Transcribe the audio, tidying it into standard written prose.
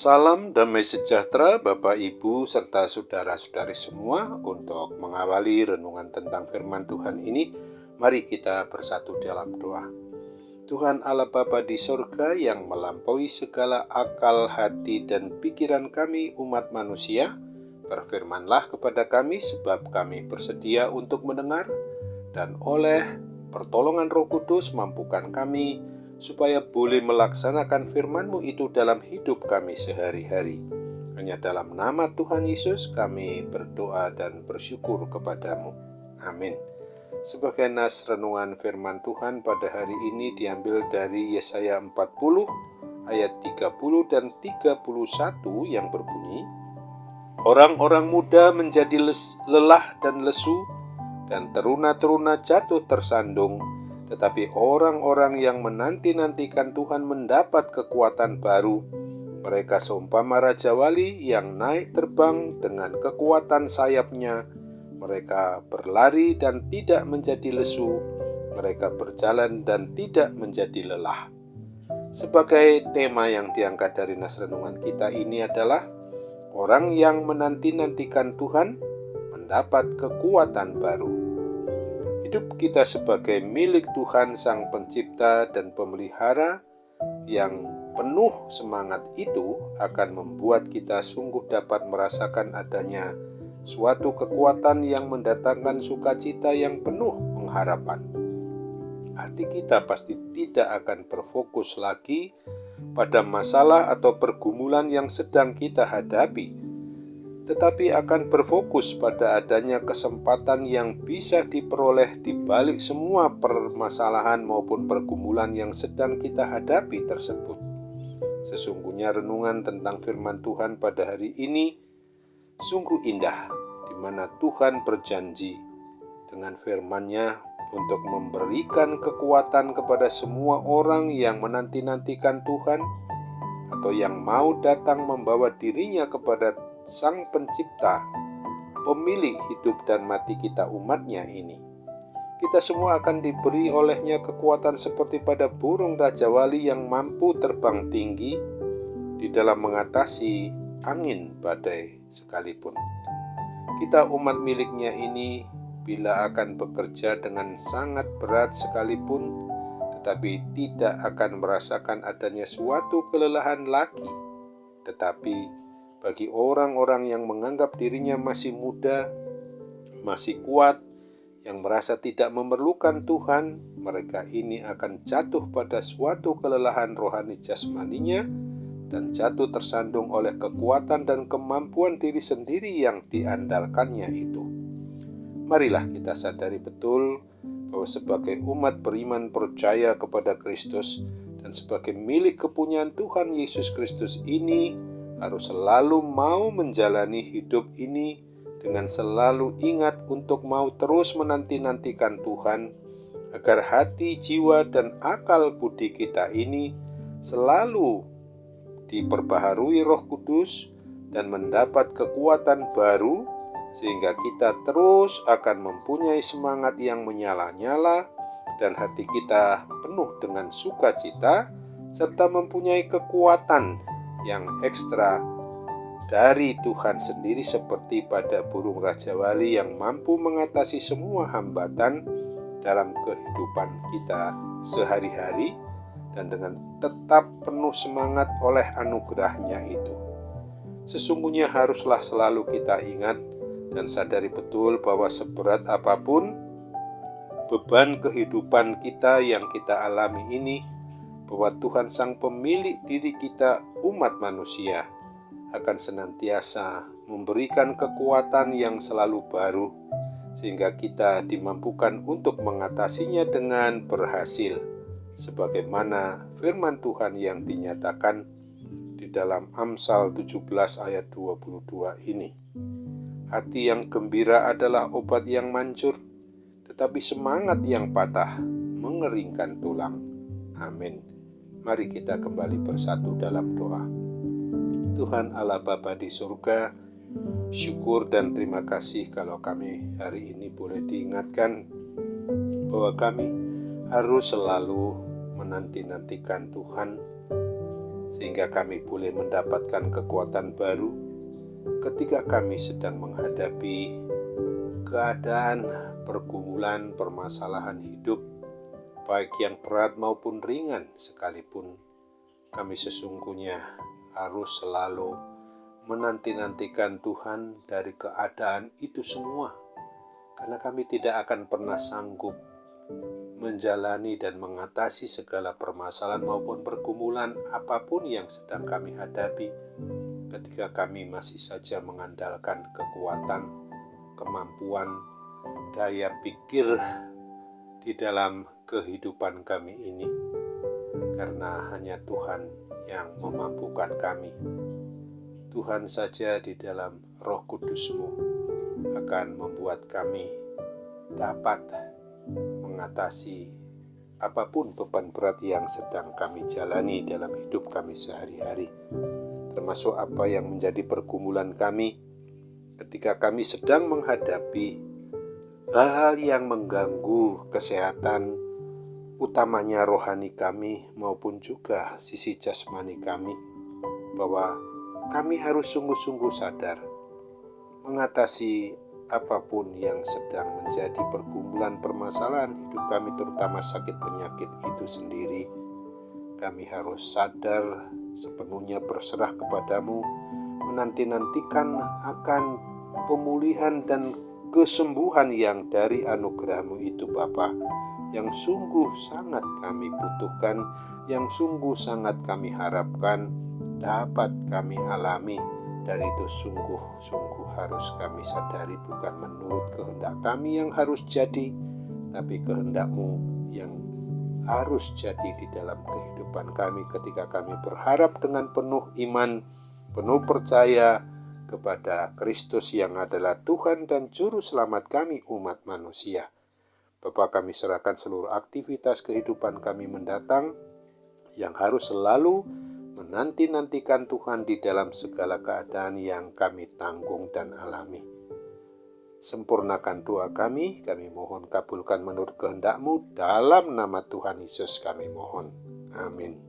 Salam damai sejahtera Bapak Ibu serta saudara-saudari semua. Untuk mengawali renungan tentang firman Tuhan ini, mari kita bersatu dalam doa. Tuhan Allah Bapa di sorga yang melampaui segala akal, hati, dan pikiran kami umat manusia, berfirmanlah kepada kami sebab kami bersedia untuk mendengar, dan oleh pertolongan Roh Kudus mampukan kami supaya boleh melaksanakan firman-Mu itu dalam hidup kami sehari-hari. Hanya dalam nama Tuhan Yesus kami berdoa dan bersyukur kepadamu. Amin. Sebagai nas renungan firman Tuhan pada hari ini diambil dari Yesaya 40 ayat 30 dan 31 yang berbunyi, orang-orang muda menjadi lelah dan lesu, dan teruna-teruna jatuh tersandung, tetapi orang-orang yang menanti-nantikan Tuhan mendapat kekuatan baru. Mereka seumpama Raja Wali yang naik terbang dengan kekuatan sayapnya. Mereka berlari dan tidak menjadi lesu. Mereka berjalan dan tidak menjadi lelah. Sebagai tema yang diangkat dari nas renungan kita ini adalah orang yang menanti-nantikan Tuhan mendapat kekuatan baru. Hidup kita sebagai milik Tuhan Sang Pencipta dan Pemelihara yang penuh semangat itu akan membuat kita sungguh dapat merasakan adanya suatu kekuatan yang mendatangkan sukacita yang penuh pengharapan. Hati kita pasti tidak akan berfokus lagi pada masalah atau pergumulan yang sedang kita hadapi, tetapi akan berfokus pada adanya kesempatan yang bisa diperoleh di balik semua permasalahan maupun pergumulan yang sedang kita hadapi tersebut. Sesungguhnya renungan tentang firman Tuhan pada hari ini sungguh indah, di mana Tuhan berjanji dengan firman-Nya untuk memberikan kekuatan kepada semua orang yang menanti-nantikan Tuhan atau yang mau datang membawa dirinya kepada Sang Pencipta, pemilik hidup dan mati kita umatnya ini. Kita semua akan diberi olehnya kekuatan seperti pada burung Raja Wali yang mampu terbang tinggi di dalam mengatasi angin badai sekalipun. Kita umat miliknya ini bila akan bekerja dengan sangat berat sekalipun, tetapi tidak akan merasakan adanya suatu kelelahan lagi. Tetapi bagi orang-orang yang menganggap dirinya masih muda, masih kuat, yang merasa tidak memerlukan Tuhan, mereka ini akan jatuh pada suatu kelelahan rohani jasmaninya dan jatuh tersandung oleh kekuatan dan kemampuan diri sendiri yang diandalkannya itu. Marilah kita sadari betul bahwa sebagai umat beriman percaya kepada Kristus dan sebagai milik kepunyaan Tuhan Yesus Kristus ini, harus selalu mau menjalani hidup ini dengan selalu ingat untuk mau terus menanti-nantikan Tuhan, agar hati, jiwa, dan akal budi kita ini selalu diperbaharui Roh Kudus dan mendapat kekuatan baru, sehingga kita terus akan mempunyai semangat yang menyala-nyala dan hati kita penuh dengan sukacita serta mempunyai kekuatan yang ekstra dari Tuhan sendiri, seperti pada burung Raja Wali yang mampu mengatasi semua hambatan dalam kehidupan kita sehari-hari dan dengan tetap penuh semangat oleh anugerahnya itu. Sesungguhnya haruslah selalu kita ingat dan sadari betul bahwa seberat apapun beban kehidupan kita yang kita alami ini, bahwa Tuhan Sang Pemilik diri kita umat manusia akan senantiasa memberikan kekuatan yang selalu baru, sehingga kita dimampukan untuk mengatasinya dengan berhasil, sebagaimana firman Tuhan yang dinyatakan di dalam Amsal 17 ayat 22 ini. Hati yang gembira adalah obat yang manjur, tetapi semangat yang patah mengeringkan tulang. Amin. Mari kita kembali bersatu dalam doa. Tuhan Allah Bapa di surga, syukur dan terima kasih kalau kami hari ini boleh diingatkan bahwa kami harus selalu menanti-nantikan Tuhan sehingga kami boleh mendapatkan kekuatan baru ketika kami sedang menghadapi keadaan, pergumulan, permasalahan hidup, baik yang berat maupun ringan sekalipun. Kami sesungguhnya harus selalu menanti-nantikan Tuhan dari keadaan itu semua, karena kami tidak akan pernah sanggup menjalani dan mengatasi segala permasalahan maupun pergumulan apapun yang sedang kami hadapi ketika kami masih saja mengandalkan kekuatan, kemampuan, daya pikir di dalam kehidupan kami ini, karena hanya Tuhan yang memampukan kami. Tuhan saja di dalam Roh Kudus-Mu akan membuat kami dapat mengatasi apapun beban berat yang sedang kami jalani dalam hidup kami sehari-hari, termasuk apa yang menjadi pergumulan kami ketika kami sedang menghadapi hal-hal yang mengganggu kesehatan, utamanya rohani kami maupun juga sisi jasmani kami, bahwa kami harus sungguh-sungguh sadar mengatasi apapun yang sedang menjadi pergumulan permasalahan hidup kami, terutama sakit penyakit itu sendiri. Kami harus sadar sepenuhnya berserah kepadamu, menanti-nantikan akan pemulihan dan kesembuhan yang dari anugerah-Mu itu Bapa, yang sungguh sangat kami butuhkan, yang sungguh sangat kami harapkan dapat kami alami. Dan itu sungguh-sungguh harus kami sadari, bukan menurut kehendak kami yang harus jadi, tapi kehendak-Mu yang harus jadi di dalam kehidupan kami ketika kami berharap dengan penuh iman, penuh percaya kepada Kristus yang adalah Tuhan dan Juru Selamat kami umat manusia. Bapa, kami serahkan seluruh aktivitas kehidupan kami mendatang yang harus selalu menanti-nantikan Tuhan di dalam segala keadaan yang kami tanggung dan alami. Sempurnakan doa kami mohon kabulkan menurut kehendak-Mu, dalam nama Tuhan Yesus kami mohon. Amin.